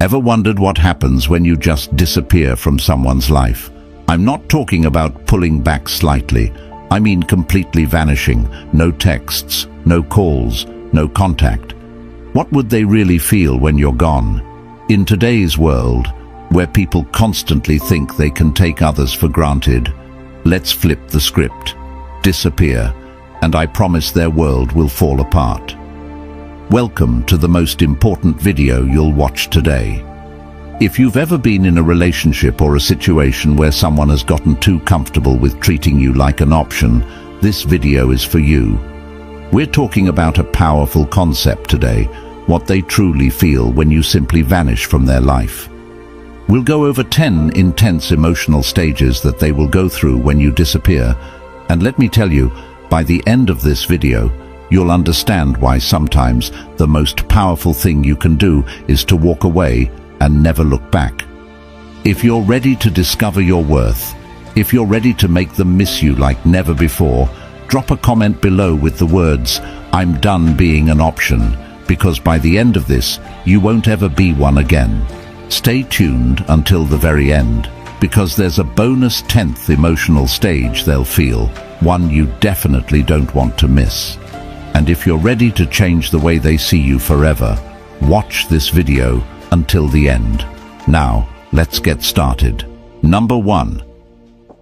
Ever wondered what happens when you just disappear from someone's life? I'm not talking about pulling back slightly. I mean completely vanishing. No texts, no calls, no contact. What would they really feel when you're gone? In today's world, where people constantly think they can take others for granted, let's flip the script. Disappear, and I promise their world will fall apart. Welcome to the most important video you'll watch today. If you've ever been in a relationship or a situation where someone has gotten too comfortable with treating you like an option, this video is for you. We're talking about a powerful concept today, what they truly feel when you simply vanish from their life. We'll go over 10 intense emotional stages that they will go through when you disappear, and let me tell you, by the end of this video, you'll understand why sometimes the most powerful thing you can do is to walk away and never look back. If you're ready to discover your worth, if you're ready to make them miss you like never before, drop a comment below with the words, "I'm done being an option," because by the end of this, you won't ever be one again. Stay tuned until the very end, because there's a bonus 10th emotional stage they'll feel, one you definitely don't want to miss. And if you're ready to change the way they see you forever, watch this video until the end. Now, let's get started. Number 1.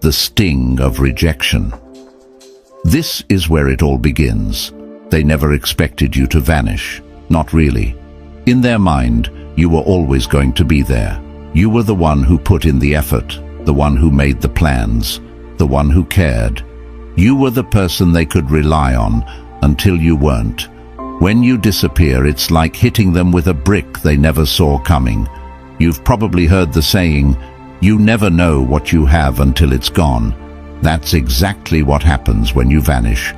The sting of rejection. This is where it all begins. They never expected you to vanish. Not really. In their mind, you were always going to be there. You were the one who put in the effort, the one who made the plans, the one who cared. You were the person they could rely on until you weren't. When you disappear, it's like hitting them with a brick they never saw coming. You've probably heard the saying, "You never know what you have until it's gone." That's exactly what happens when you vanish.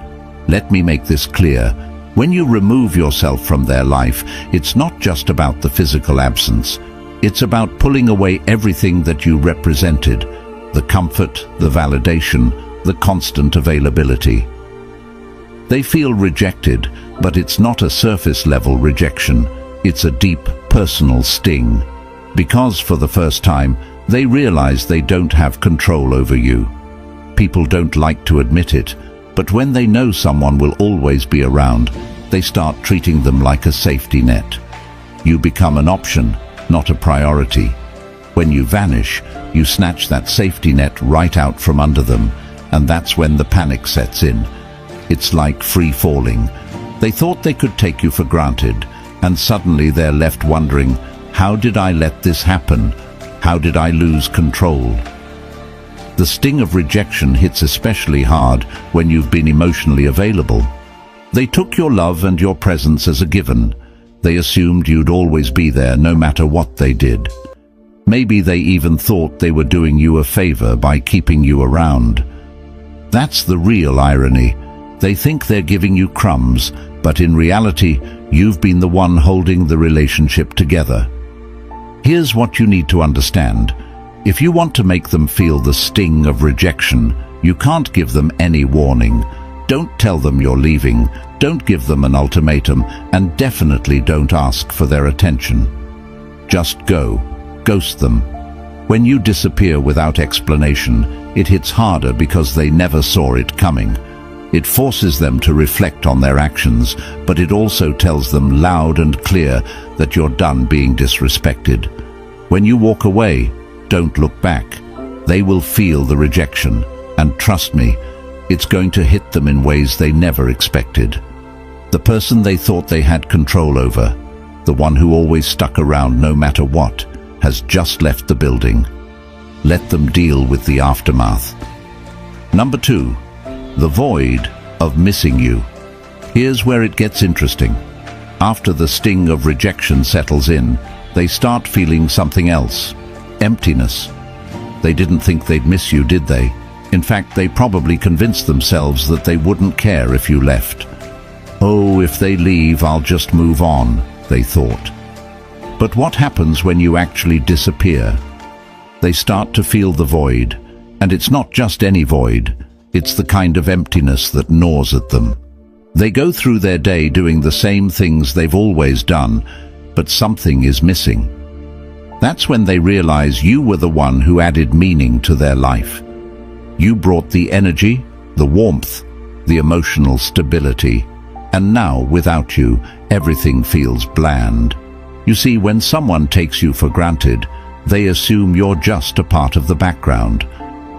Let me make this clear. When you remove yourself from their life, it's not just about the physical absence. It's about pulling away everything that you represented, the comfort, the validation, the constant availability. They feel rejected, but it's not a surface-level rejection. It's a deep, personal sting. Because for the first time, they realize they don't have control over you. People don't like to admit it, but when they know someone will always be around, they start treating them like a safety net. You become an option, not a priority. When you vanish, you snatch that safety net right out from under them, and that's when the panic sets in. It's like free falling. They thought they could take you for granted, and suddenly they're left wondering, how did I let this happen? How did I lose control? The sting of rejection hits especially hard when you've been emotionally available. They took your love and your presence as a given. They assumed you'd always be there no matter what they did. Maybe they even thought they were doing you a favor by keeping you around. That's the real irony. They think they're giving you crumbs, but in reality, you've been the one holding the relationship together. Here's what you need to understand. If you want to make them feel the sting of rejection, you can't give them any warning. Don't tell them you're leaving, don't give them an ultimatum, and definitely don't ask for their attention. Just go. Ghost them. When you disappear without explanation, it hits harder because they never saw it coming. It forces them to reflect on their actions, but it also tells them loud and clear that you're done being disrespected. When you walk away, don't look back. They will feel the rejection, and trust me, it's going to hit them in ways they never expected. The person they thought they had control over, the one who always stuck around no matter what, has just left the building. Let them deal with the aftermath. Number 2. The void of missing you. Here's where it gets interesting. After the sting of rejection settles in, they start feeling something else. Emptiness. They didn't think they'd miss you, did they? In fact, they probably convinced themselves that they wouldn't care if you left. Oh, if they leave, I'll just move on, they thought. But what happens when you actually disappear? They start to feel the void, and it's not just any void. It's the kind of emptiness that gnaws at them. They go through their day doing the same things they've always done, but something is missing. That's when they realize you were the one who added meaning to their life. You brought the energy, the warmth, the emotional stability, and now, without you, everything feels bland. You see, when someone takes you for granted, they assume you're just a part of the background.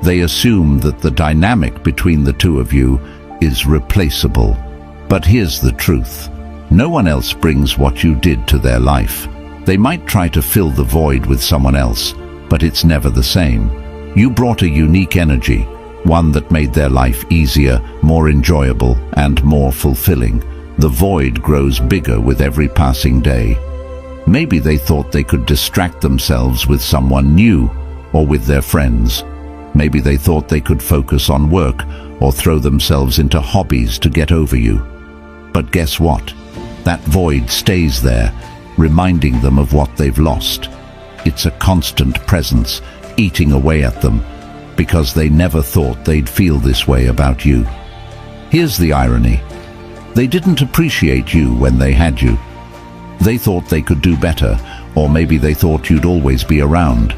They assume that the dynamic between the two of you is replaceable. But here's the truth. No one else brings what you did to their life. They might try to fill the void with someone else, but it's never the same. You brought a unique energy, one that made their life easier, more enjoyable, and more fulfilling. The void grows bigger with every passing day. Maybe they thought they could distract themselves with someone new or with their friends. Maybe they thought they could focus on work or throw themselves into hobbies to get over you. But guess what? That void stays there, reminding them of what they've lost. It's a constant presence, eating away at them, because they never thought they'd feel this way about you. Here's the irony. They didn't appreciate you when they had you. They thought they could do better, or maybe they thought you'd always be around.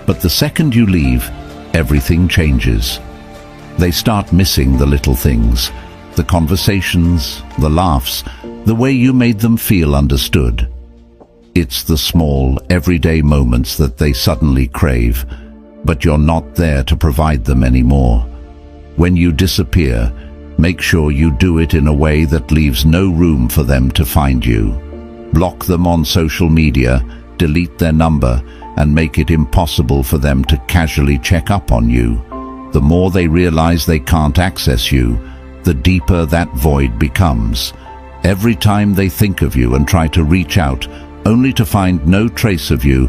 But the second you leave, everything changes. They start missing the little things, the conversations, the laughs, the way you made them feel understood. It's the small, everyday moments that they suddenly crave, but you're not there to provide them anymore. When you disappear, make sure you do it in a way that leaves no room for them to find you. Block them on social media, delete their number, and make it impossible for them to casually check up on you. The more they realize they can't access you, the deeper that void becomes. Every time they think of you and try to reach out, only to find no trace of you,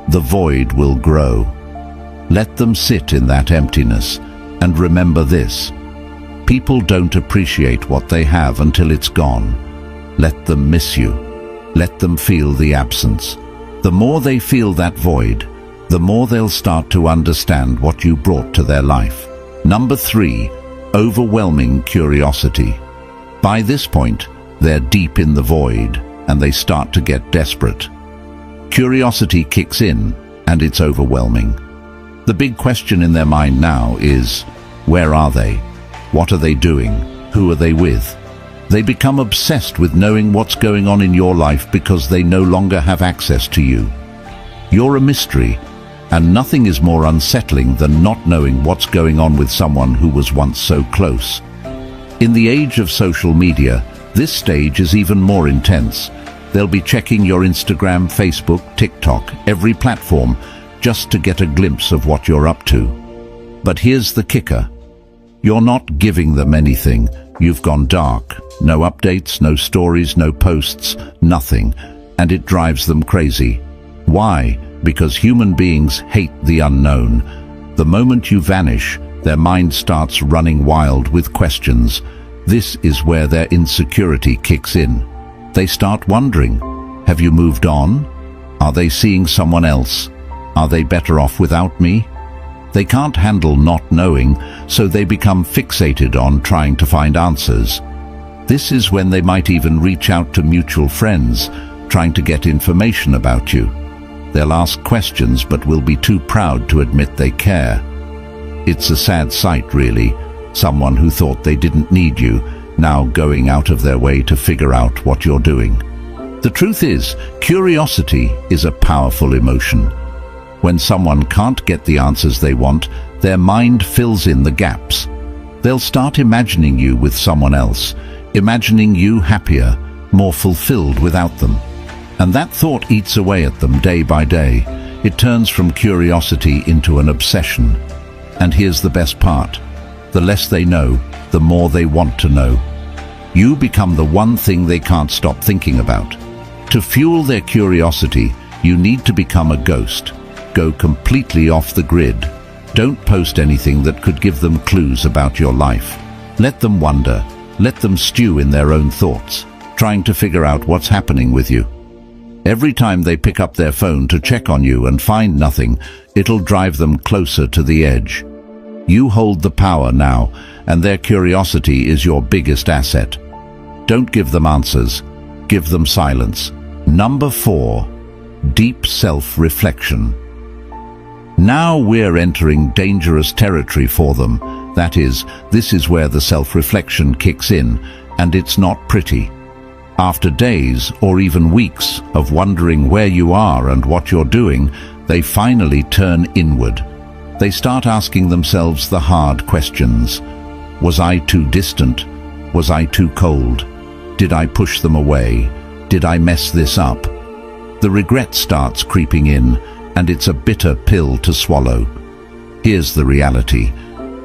the void will grow. Let them sit in that emptiness, and remember this: people don't appreciate what they have until it's gone. Let them miss you. Let them feel the absence. The more they feel that void, the more they'll start to understand what you brought to their life. Number 3, overwhelming curiosity. By this point, they're deep in the void, and they start to get desperate. Curiosity kicks in, and it's overwhelming. The big question in their mind now is, where are they? What are they doing? Who are they with? They become obsessed with knowing what's going on in your life because they no longer have access to you. You're a mystery, and nothing is more unsettling than not knowing what's going on with someone who was once so close. In the age of social media, this stage is even more intense. They'll be checking your Instagram, Facebook, TikTok, every platform, just to get a glimpse of what you're up to. But here's the kicker. You're not giving them anything. You've gone dark. No updates, no stories, no posts, nothing. And it drives them crazy. Why? Because human beings hate the unknown. The moment you vanish, their mind starts running wild with questions. This is where their insecurity kicks in. They start wondering, have you moved on? Are they seeing someone else? Are they better off without me? They can't handle not knowing, so they become fixated on trying to find answers. This is when they might even reach out to mutual friends, trying to get information about you. They'll ask questions but will be too proud to admit they care. It's a sad sight, really. Someone who thought they didn't need you, now going out of their way to figure out what you're doing. The truth is, curiosity is a powerful emotion. When someone can't get the answers they want, their mind fills in the gaps. They'll start imagining you with someone else, imagining you happier, more fulfilled without them. And that thought eats away at them day by day. It turns from curiosity into an obsession. And here's the best part. The less they know, the more they want to know. You become the one thing they can't stop thinking about. To fuel their curiosity, you need to become a ghost. Go completely off the grid. Don't post anything that could give them clues about your life. Let them wonder. Let them stew in their own thoughts, trying to figure out what's happening with you. Every time they pick up their phone to check on you and find nothing, it'll drive them closer to the edge. You hold the power now, and their curiosity is your biggest asset. Don't give them answers. Give them silence. Number 4, deep self-reflection. Now we're entering dangerous territory for them. That is, this is where the self-reflection kicks in, and it's not pretty. After days or even weeks of wondering where you are and what you're doing, they finally turn inward. They start asking themselves the hard questions. Was I too distant? Was I too cold? Did I push them away? Did I mess this up? The regret starts creeping in, and it's a bitter pill to swallow. Here's the reality.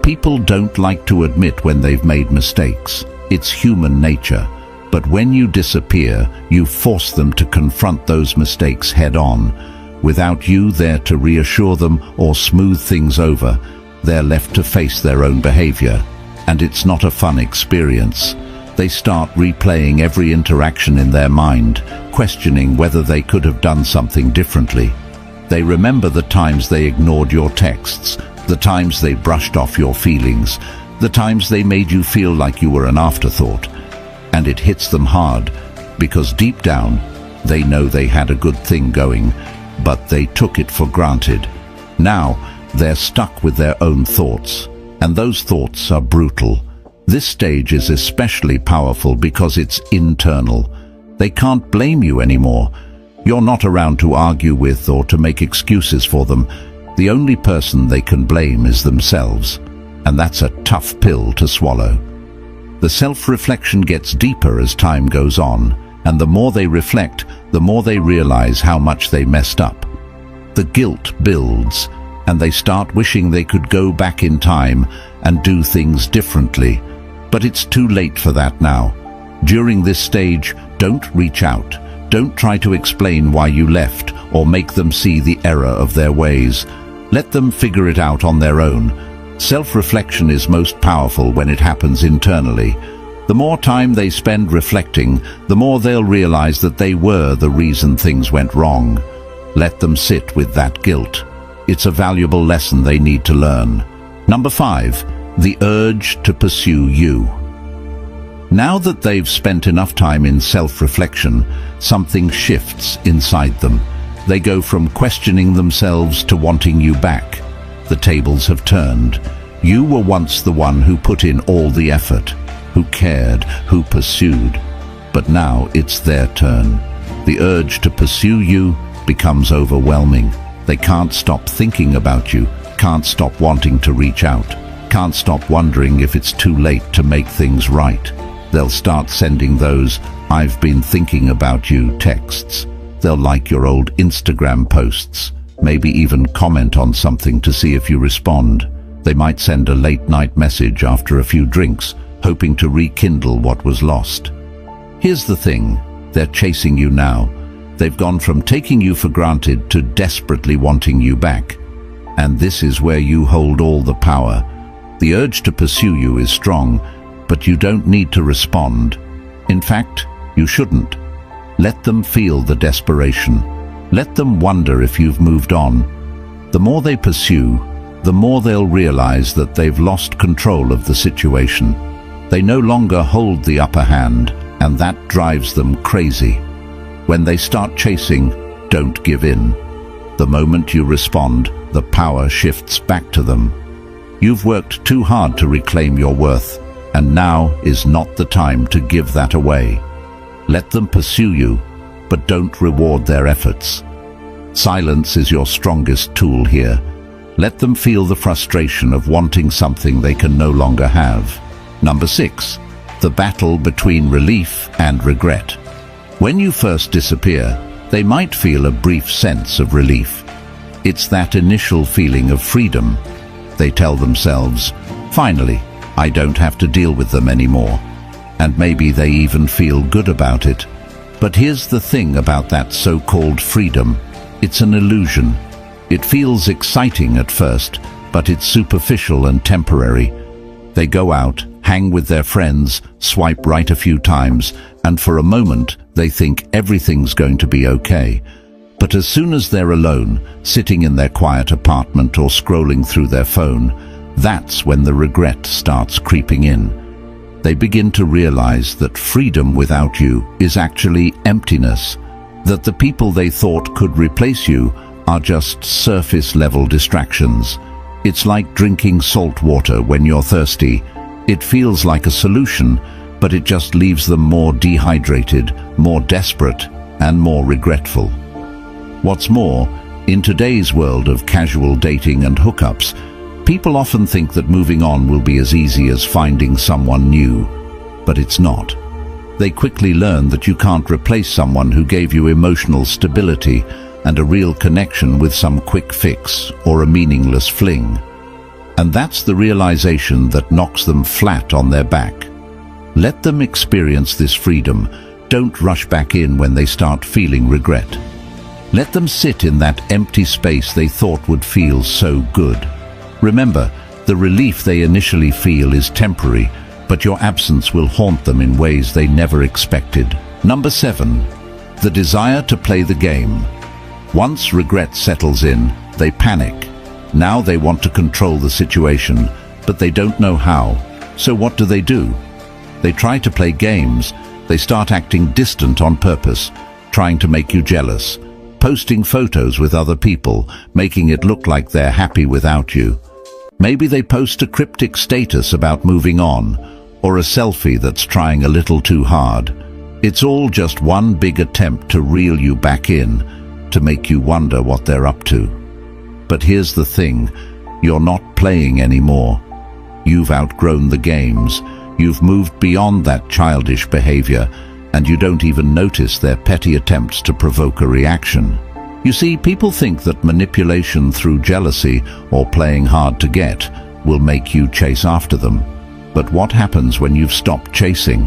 People don't like to admit when they've made mistakes. It's human nature. But when you disappear, you force them to confront those mistakes head-on. Without you there to reassure them or smooth things over, they're left to face their own behavior. And it's not a fun experience. They start replaying every interaction in their mind, questioning whether they could have done something differently. They remember the times they ignored your texts, the times they brushed off your feelings, the times they made you feel like you were an afterthought. And it hits them hard, because deep down, they know they had a good thing going, but they took it for granted. Now, they're stuck with their own thoughts, and those thoughts are brutal. This stage is especially powerful because it's internal. They can't blame you anymore. You're not around to argue with or to make excuses for them. The only person they can blame is themselves, and that's a tough pill to swallow. The self-reflection gets deeper as time goes on, and the more they reflect, the more they realize how much they messed up. The guilt builds, and they start wishing they could go back in time and do things differently. But it's too late for that now. During this stage, don't reach out. Don't try to explain why you left or make them see the error of their ways. Let them figure it out on their own. Self-reflection is most powerful when it happens internally. The more time they spend reflecting, the more they'll realize that they were the reason things went wrong. Let them sit with that guilt. It's a valuable lesson they need to learn. Number 5, the urge to pursue you. Now that they've spent enough time in self-reflection, something shifts inside them. They go from questioning themselves to wanting you back. The tables have turned. You were once the one who put in all the effort, who cared, who pursued. But now it's their turn. The urge to pursue you becomes overwhelming. They can't stop thinking about you, can't stop wanting to reach out, can't stop wondering if it's too late to make things right. They'll start sending those "I've been thinking about you" texts. They'll like your old Instagram posts, maybe even comment on something to see if you respond. They might send a late-night message after a few drinks, hoping to rekindle what was lost. Here's the thing, they're chasing you now. They've gone from taking you for granted to desperately wanting you back. And this is where you hold all the power. The urge to pursue you is strong, but you don't need to respond. In fact, you shouldn't. Let them feel the desperation. Let them wonder if you've moved on. The more they pursue, the more they'll realize that they've lost control of the situation. They no longer hold the upper hand, and that drives them crazy. When they start chasing, don't give in. The moment you respond, the power shifts back to them. You've worked too hard to reclaim your worth, and now is not the time to give that away. Let them pursue you, but don't reward their efforts. Silence is your strongest tool here. Let them feel the frustration of wanting something they can no longer have. Number 6, the battle between relief and regret. When you first disappear, they might feel a brief sense of relief. It's that initial feeling of freedom. They tell themselves, "Finally, I don't have to deal with them anymore." And maybe they even feel good about it. But here's the thing about that so-called freedom. It's an illusion. It feels exciting at first, but it's superficial and temporary. They go out, hang with their friends, swipe right a few times, and for a moment they think everything's going to be okay. But as soon as they're alone, sitting in their quiet apartment or scrolling through their phone, that's when the regret starts creeping in. They begin to realize that freedom without you is actually emptiness. that the people they thought could replace you are just surface-level distractions. It's like drinking salt water when you're thirsty. It feels like a solution, but it just leaves them more dehydrated, more desperate, and more regretful. What's more, in today's world of casual dating and hookups, people often think that moving on will be as easy as finding someone new, but it's not. They quickly learn that you can't replace someone who gave you emotional stability and a real connection with some quick fix or a meaningless fling. And that's the realization that knocks them flat on their back. Let them experience this freedom. Don't rush back in when they start feeling regret. Let them sit in that empty space they thought would feel so good. Remember, the relief they initially feel is temporary, but your absence will haunt them in ways they never expected. Number 7. The desire to play the game. Once regret settles in, they panic. Now they want to control the situation, but they don't know how. So what do? They try to play games. They start acting distant on purpose, trying to make you jealous, posting photos with other people, making it look like they're happy without you. Maybe they post a cryptic status about moving on, or a selfie that's trying a little too hard. It's all just one big attempt to reel you back in, to make you wonder what they're up to. But here's the thing, you're not playing anymore. You've outgrown the games. You've moved beyond that childish behavior, and you don't even notice their petty attempts to provoke a reaction. You see, people think that manipulation through jealousy or playing hard to get will make you chase after them. But what happens when you've stopped chasing,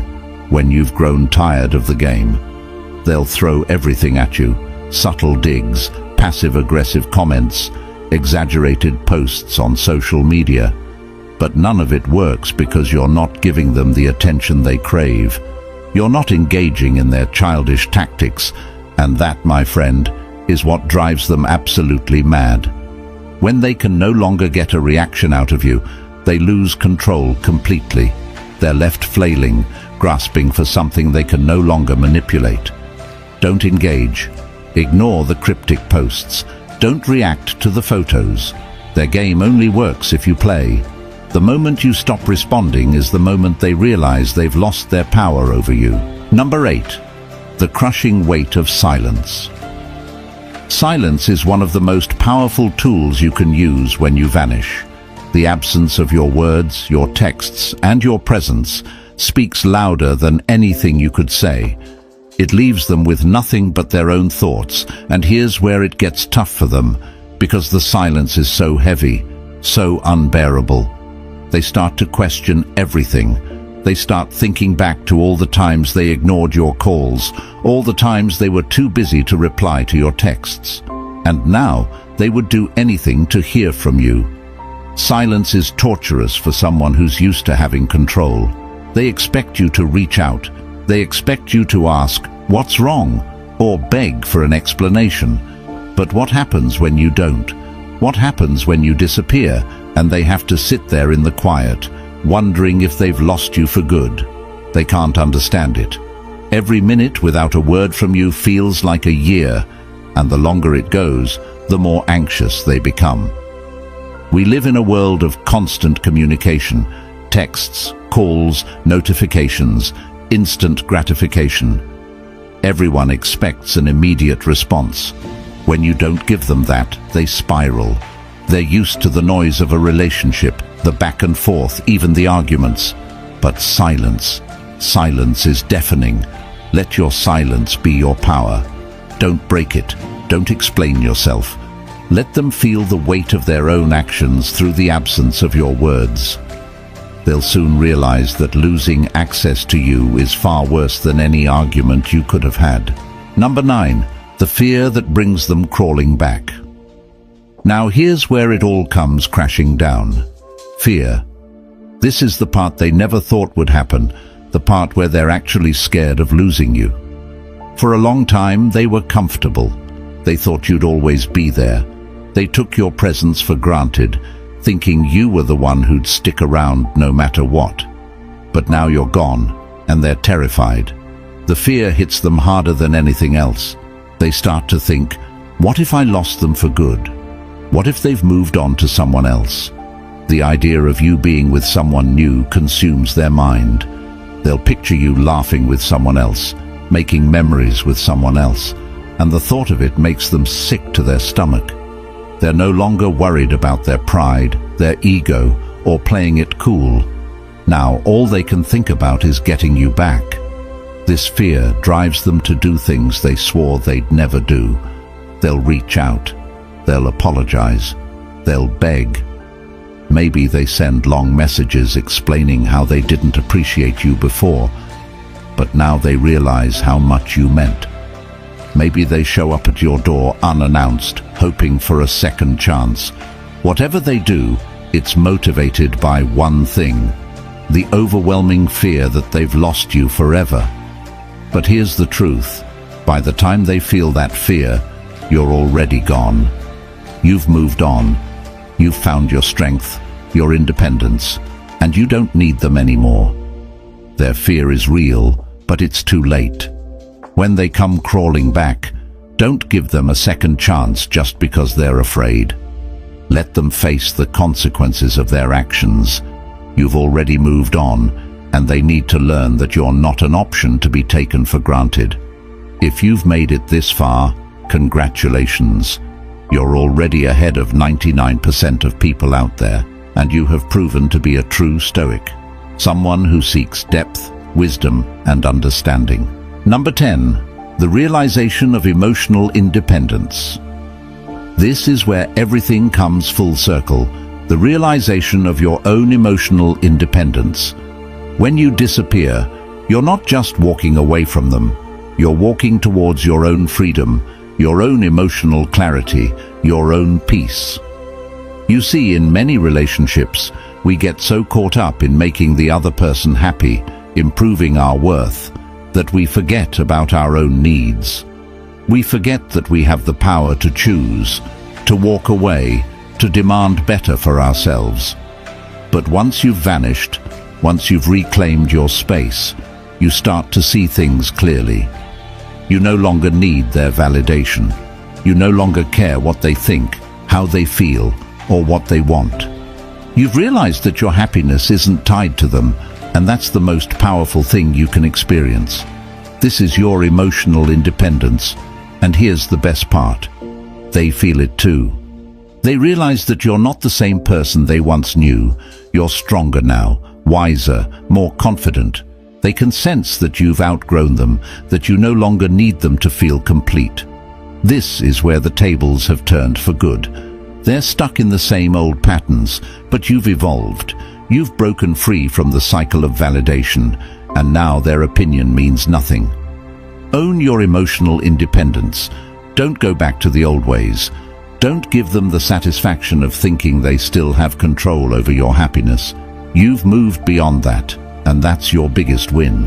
when you've grown tired of the game? They'll throw everything at you: subtle digs, passive-aggressive comments, exaggerated posts on social media. But none of it works because you're not giving them the attention they crave. You're not engaging in their childish tactics, and that, my friend, is what drives them absolutely mad. When they can no longer get a reaction out of you, they lose control completely. They're left flailing, grasping for something they can no longer manipulate. Don't engage. Ignore the cryptic posts. Don't react to the photos. Their game only works if you play. The moment you stop responding is the moment they realize they've lost their power over you. Number 8. The crushing weight of silence. Silence is one of the most powerful tools you can use when you vanish. The absence of your words, your texts, and your presence speaks louder than anything you could say. It leaves them with nothing but their own thoughts, and here's where it gets tough for them, because the silence is so heavy, so unbearable. They start to question everything. They start thinking back to all the times they ignored your calls, all the times they were too busy to reply to your texts. And now they would do anything to hear from you. Silence is torturous for someone who's used to having control. They expect you to reach out. They expect you to ask, "What's wrong?" or beg for an explanation. But what happens when you don't? What happens when you disappear and they have to sit there in the quiet, wondering if they've lost you for good? They can't understand it. Every minute without a word from you feels like a year, and the longer it goes, the more anxious they become. We live in a world of constant communication: texts, calls, notifications, instant gratification. Everyone expects an immediate response. When you don't give them that, they spiral. They're used to the noise of a relationship, the back and forth, even the arguments. But silence is deafening. Let your silence be your power. Don't break it. Don't explain yourself. Let them feel the weight of their own actions through the absence of your words. They'll soon realize that losing access to you is far worse than any argument you could have had. Number 9. The fear that brings them crawling back. Now here's where it all comes crashing down. Fear. This is the part they never thought would happen, the part where they're actually scared of losing you. For a long time, they were comfortable. They thought you'd always be there. They took your presence for granted, thinking you were the one who'd stick around no matter what. But now you're gone, and they're terrified. The fear hits them harder than anything else. They start to think, what if I lost them for good? What if they've moved on to someone else? The idea of you being with someone new consumes their mind. They'll picture you laughing with someone else, making memories with someone else, and the thought of it makes them sick to their stomach. They're no longer worried about their pride, their ego, or playing it cool. Now all they can think about is getting you back. This fear drives them to do things they swore they'd never do. They'll reach out. They'll apologize. They'll beg. Maybe they send long messages explaining how they didn't appreciate you before, but now they realize how much you meant. Maybe they show up at your door unannounced, hoping for a second chance. Whatever they do, it's motivated by one thing: the overwhelming fear that they've lost you forever. But here's the truth. By the time they feel that fear, you're already gone. You've moved on. You've found your strength, your independence, and you don't need them anymore. Their fear is real, but it's too late. When they come crawling back, don't give them a second chance just because they're afraid. Let them face the consequences of their actions. You've already moved on, and they need to learn that you're not an option to be taken for granted. If you've made it this far, congratulations. You're already ahead of 99% of people out there, and you have proven to be a true Stoic, someone who seeks depth, wisdom, and understanding. Number 10, the realization of emotional independence. This is where everything comes full circle, the realization of your own emotional independence. When you disappear, you're not just walking away from them, you're walking towards your own freedom, your own emotional clarity, your own peace. You see, in many relationships, we get so caught up in making the other person happy, improving our worth, that we forget about our own needs. We forget that we have the power to choose, to walk away, to demand better for ourselves. But once you've vanished, once you've reclaimed your space, you start to see things clearly. You no longer need their validation. You no longer care what they think, how they feel, or what they want. You've realized that your happiness isn't tied to them, and that's the most powerful thing you can experience. This is your emotional independence, and here's the best part. They feel it too. They realize that you're not the same person they once knew. You're stronger now, wiser, more confident. They can sense that you've outgrown them, that you no longer need them to feel complete. This is where the tables have turned for good. They're stuck in the same old patterns, but you've evolved. You've broken free from the cycle of validation, and now their opinion means nothing. Own your emotional independence. Don't go back to the old ways. Don't give them the satisfaction of thinking they still have control over your happiness. You've moved beyond that, and that's your biggest win.